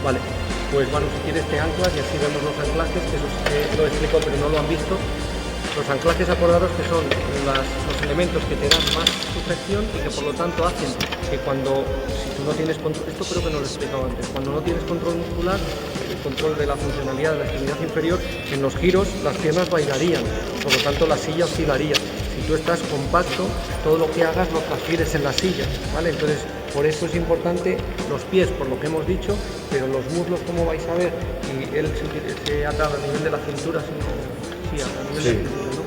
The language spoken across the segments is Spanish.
Vale, pues bueno, si quieres te anclas y así vemos los anclajes, que eso sí que lo explico pero no lo han visto. Los anclajes acordados, que son los elementos que te dan más sujeción y que por lo tanto hacen que cuando, si tú no tienes control, esto creo que no lo he explicado antes, cuando no tienes control muscular, el control de la funcionalidad de la extremidad inferior, en los giros las piernas bailarían, por lo tanto la silla oscilaría. Si tú estás compacto, todo lo que hagas lo transfieres en la silla, ¿vale? Entonces, por eso es importante los pies, por lo que hemos dicho, pero los muslos, como vais a ver, y él se ata a nivel de la cintura, sí, a nivel de la cintura, ¿no?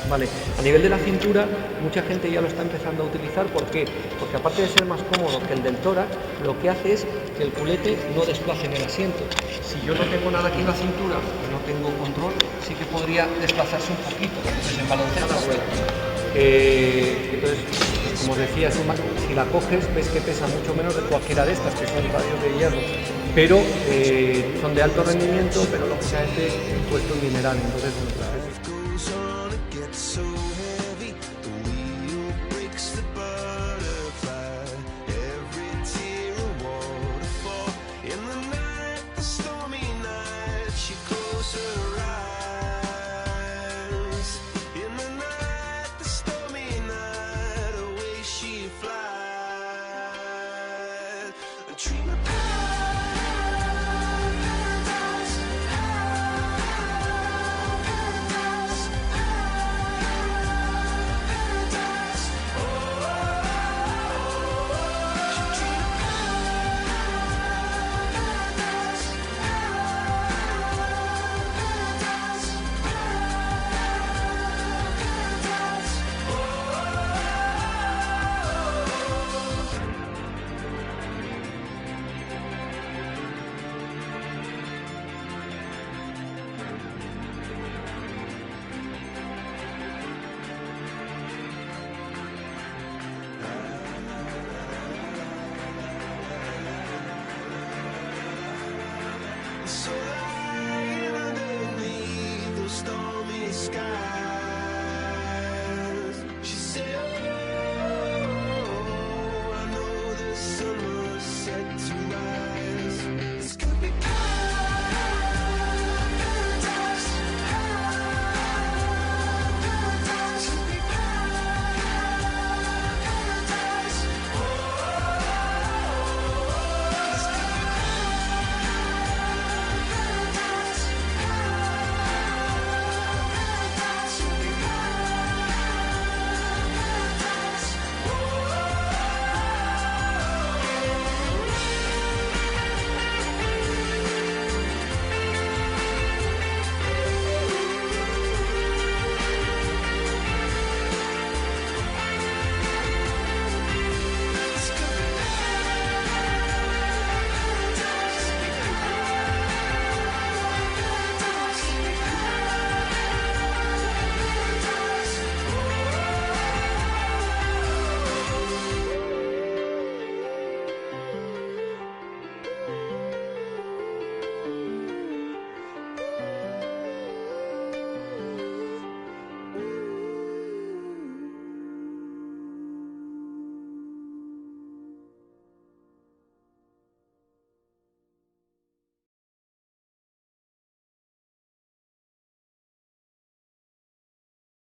Vale, a nivel de la cintura, mucha gente ya lo está empezando a utilizar. ¿Por qué? Porque aparte de ser más cómodo que el del tórax, lo que hace es que el culete no desplace en el asiento. Si yo no tengo nada aquí en la cintura, no tengo control, sí que podría desplazarse un poquito, pues en balancea la rueda. Entonces, pues como os decía, si la coges, ves que pesa mucho menos de cualquiera de estas, que son radios de hierro, pero son de alto rendimiento, pero lógicamente puesto en mineral. Entonces, bueno, pues so heavy, the wheel breaks the butterfly. Every tear a waterfall. In the night, the stormy night, she closes her eyes. In the night, the stormy night, away she flies. A dream of so light underneath the stormy sky.